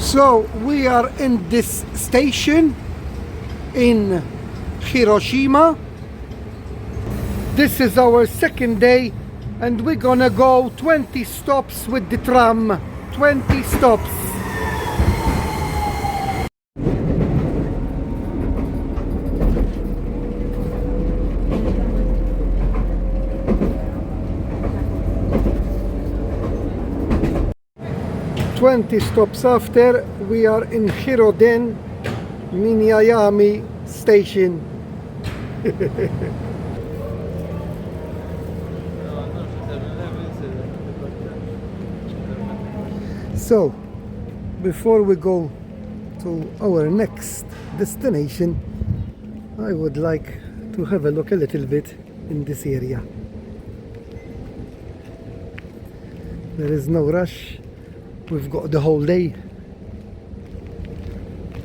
So we are in this station in Hiroshima. This is our second day and we're gonna go 20 stops with the tram. 20 stops. Stops after, we are in Hiroden Miyajima station. So, before we go to our next destination, I would like to have a look a little bit in this area. There is no rush. We've got the whole day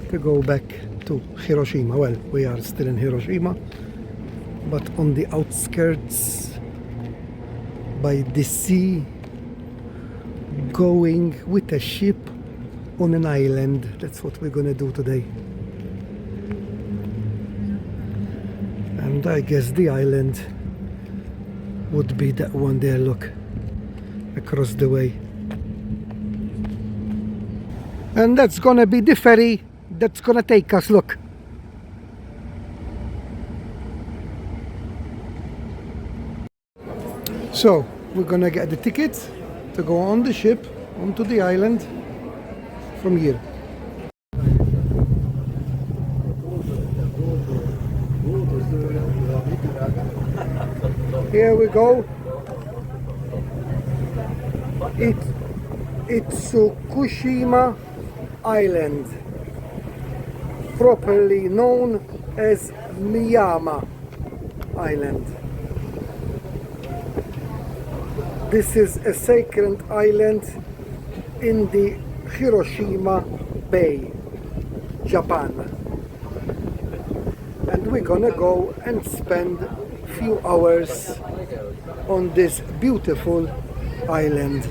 to go back to Hiroshima. Well, we are still in Hiroshima, but on the outskirts by the sea, going with a ship on an island. That's what we're gonna do today. And I guess the island would be that one there, look, across the way. And that's gonna be the ferry that's gonna take us, look. So we're gonna get the tickets to go on the ship onto the island from here. Here we go. Itsukushima Island, properly known as Miyajima Island. This is a sacred island in the Hiroshima Bay, Japan. And we're gonna go and spend a few hours on this beautiful island.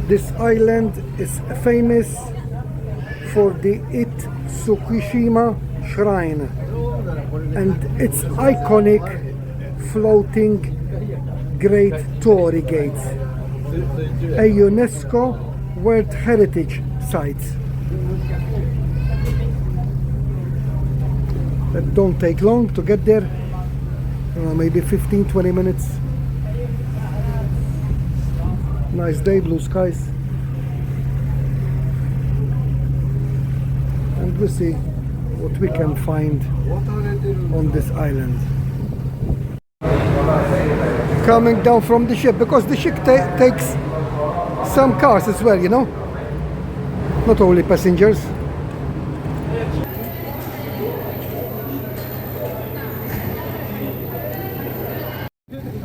This island is famous for the Itsukushima shrine and its iconic floating Great Torii Gate, a UNESCO World Heritage Site. That don't take long to get there, maybe 15-20 minutes. Nice day, blue skies. And we'll see what we can find on this island. Coming down from the ship, because the ship takes some cars as well, you know, not only passengers.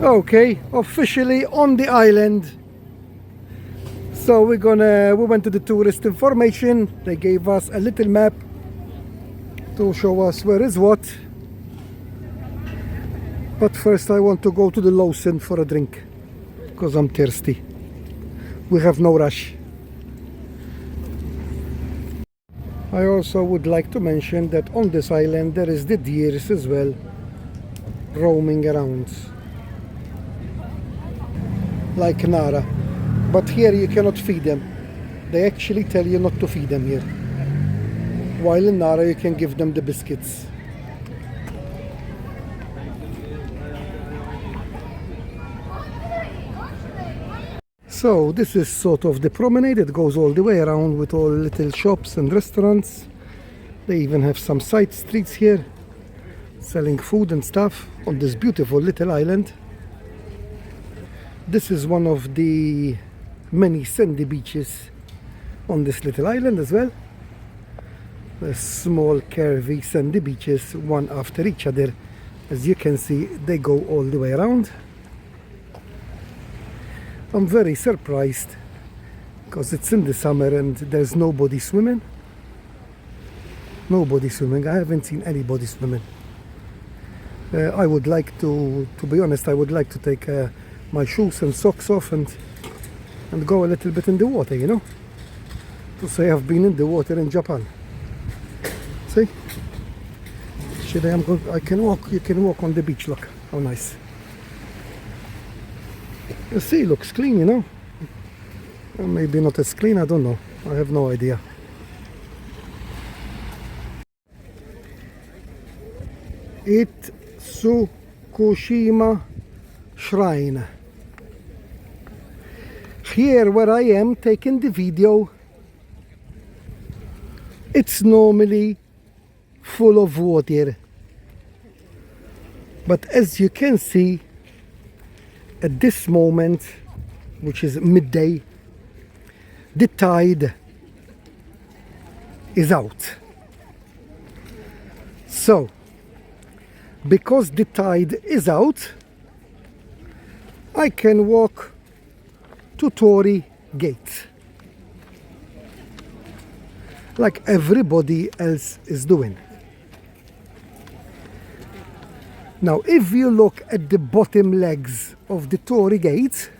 Okay, officially on the island. So we went to the tourist information. They gave us a little map to show us where is what. But first I want to go to the Lawson for a drink, because I'm thirsty. We have no rush. I also would like to mention that on this island there is the deers as well, roaming around, like Nara. But here you cannot feed them. They actually tell you not to feed them here. While in Nara you can give them the biscuits. So this is sort of the promenade. It goes all the way around with all little shops and restaurants. They even have some side streets here, selling food and stuff on this beautiful little island. This is one of the many sandy beaches on this little island as well. The small curvy sandy beaches, one after each other. As you can see, they go all the way around. I'm very surprised because it's in the summer and there's nobody swimming. Nobody swimming. I haven't seen anybody swimming. I would like to be honest, I would like to take my shoes and socks off and and go a little bit in the water, you know, to say I've been in the water in Japan. See? I can walk, you can walk on the beach, look, how nice. The sea looks clean, you know. Well, maybe not as clean, I don't know. I have no idea. Itsukushima Shrine. Here where I am taking the video, it's normally full of water. But as you can see, at this moment, which is midday, the tide is out. So, because the tide is out, I can walk to Torii Gate like everybody else is doing. Now, if you look at the bottom legs of the Torii Gate,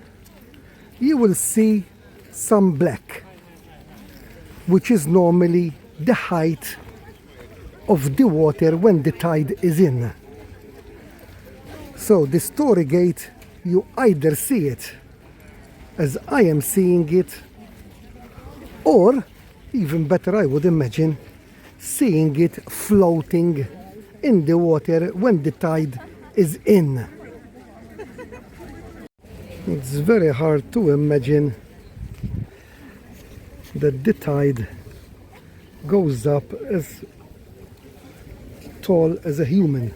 you will see some black, which is normally the height of the water when the tide is in. So this Torii Gate, you either see it as I am seeing it, or even better, I would imagine, seeing it floating in the water when the tide is in. It's very hard to imagine that the tide goes up as tall as a human.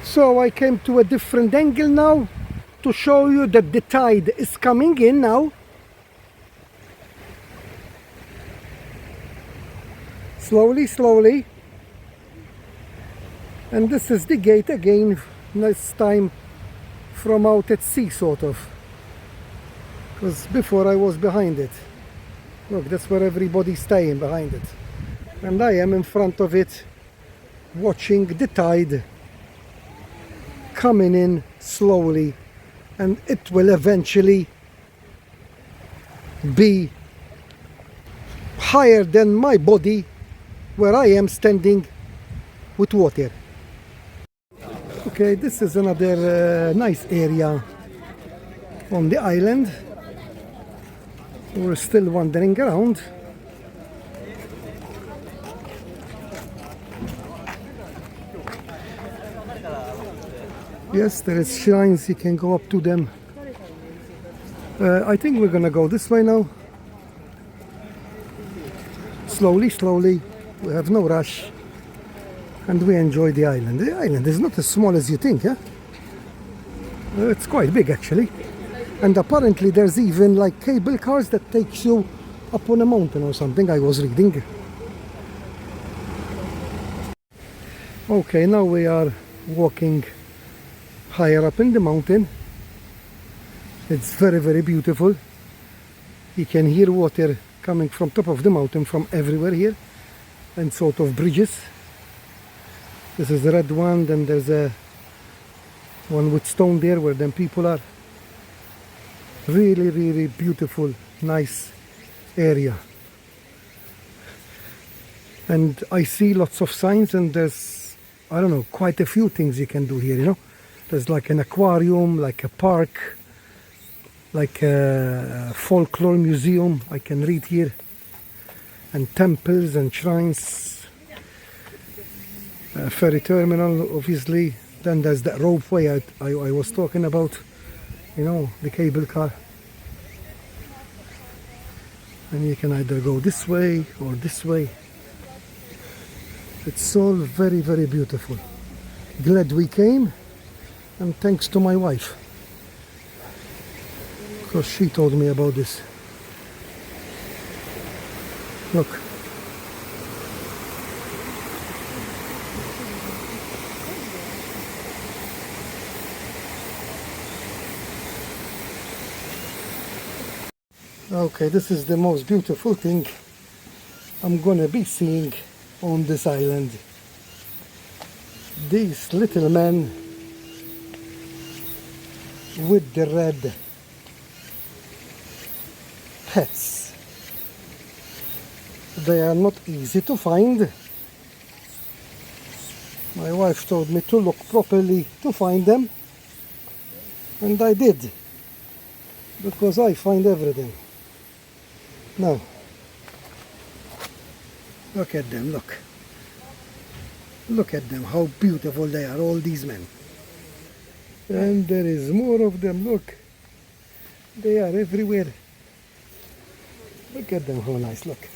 So I came to a different angle now to show you that the tide is coming in now. Slowly, slowly. And this is the gate again, this time from out at sea, sort of. Because before I was behind it. Look, that's where everybody's staying, behind it. And I am in front of it, watching the tide coming in slowly, and it will eventually be higher than my body where I am standing with water. Okay, this is another nice area on the island. We're still wandering around. Yes, there is shrines, you can go up to them. I think we're gonna go this way now. Slowly, slowly, we have no rush. And we enjoy the island. The island is not as small as you think, yeah? It's quite big actually. And apparently there's even like cable cars that takes you up on a mountain or something, I was reading. Okay, now we are walking higher up in the mountain. It's very, very beautiful. You can hear water coming from top of the mountain from everywhere here, and sort of bridges. This is the red one, then there's a one with stone there where them people are. Really, really beautiful, nice area. And I see lots of signs, and there's, I don't know, quite a few things you can do here, you know. There's like an aquarium, like a park, like a folklore museum, I can read here, and temples and shrines, a ferry terminal obviously. Then there's that ropeway I was talking about, you know, the cable car. And you can either go this way or this way. It's all very, very beautiful. Glad we came, and thanks to my wife, because she told me about this. Look. Okay, this is the most beautiful thing I'm gonna be seeing on this island. These little men with the red hats. They are not easy to find. My wife told me to look properly to find them, and I did, because I find everything. Now, look at them, look. Look at them, how beautiful they are, all these men. And there is more of them, look. They are everywhere. Look at them, how nice, look.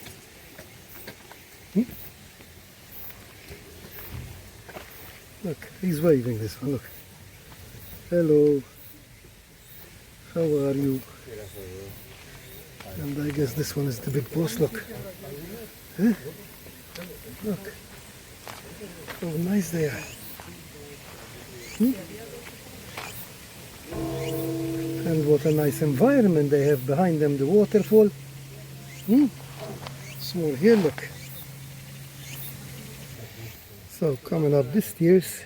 Look, he's waving this one, look. Hello. How are you? And I guess this one is the big boss, look. Huh? Look. How nice they are. And what a nice environment they have behind them, the waterfall. Small here, look. So coming up the stairs.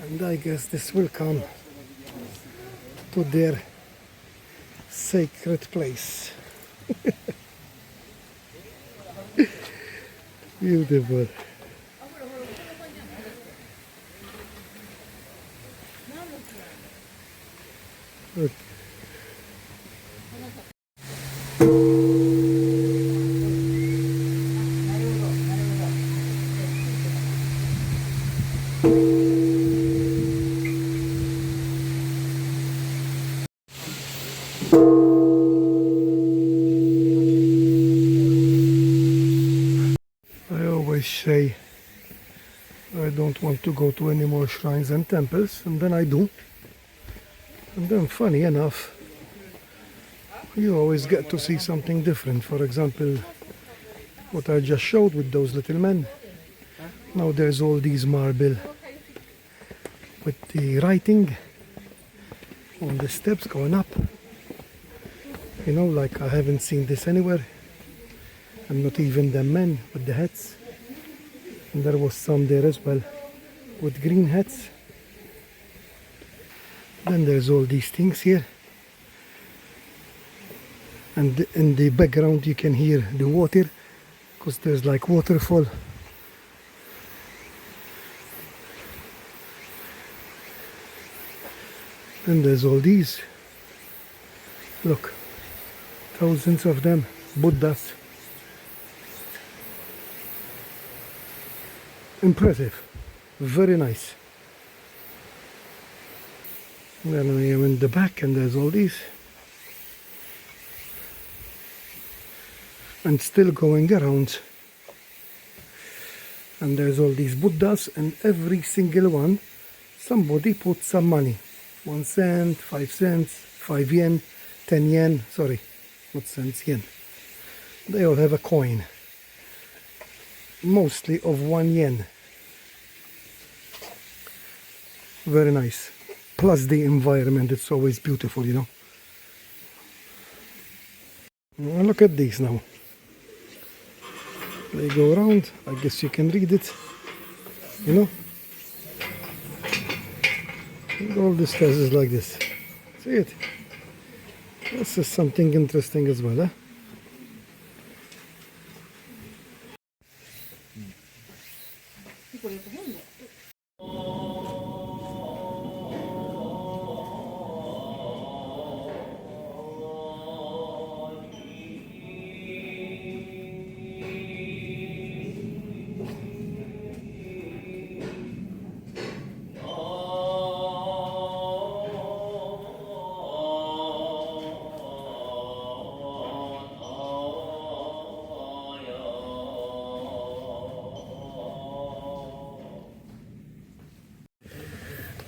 And I guess this will come to their sacred place. Beautiful. Look. I always say I don't want to go to any more shrines and temples, and then I do. And then, funny enough, you always get to see something different. For example, what I just showed with those little men. Now there's all these marble with the writing on the steps going up. You know, like I haven't seen this anywhere. And not even the men with the hats. And there was some there as well with green hats. Then there's all these things here. And in the background you can hear the water, because there's like waterfall. Then there's all these. Look, thousands of them, Buddhas. Impressive, very nice. Then I am in the back and there's all these. And still going around. And there's all these Buddhas, and every single one, somebody put some money. 1 cent, 5 cents, 5 yen, 10 yen, sorry, not cents, yen. They all have a coin. Mostly of 1 yen. Very nice. Plus the environment, it's always beautiful, you know. Well, look at these now. They go around, I guess you can read it, you know. And all the stairs is like this. See it? This is something interesting as well, huh?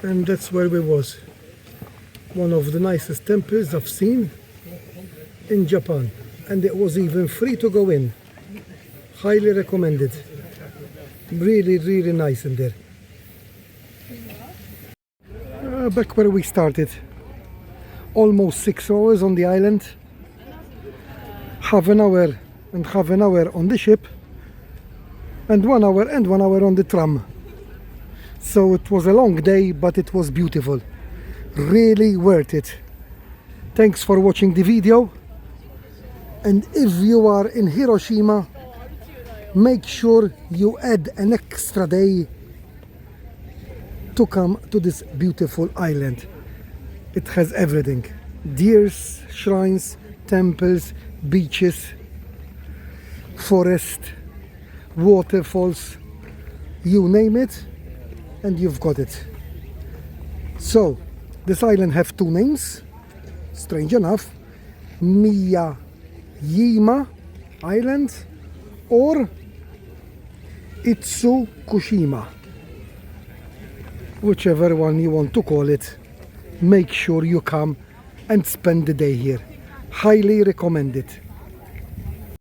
And that's where we was. One of the nicest temples I've seen in Japan, and it was even free to go in. Highly recommended. Really, really nice in there. Back where we started. Almost 6 hours on the island. Half an hour and half an hour on the ship. And 1 hour and 1 hour on the tram. So it was a long day, but it was beautiful. Really worth it. Thanks for watching the video. And if you are in Hiroshima, make sure you add an extra day to come to this beautiful island. It has everything. Deers, shrines, temples, beaches, forest, waterfalls, you name it, and you've got it. So, this island have 2 names, strange enough, Miyajima Island or Itsukushima. Whichever one you want to call it, make sure you come and spend the day here. Highly recommend it.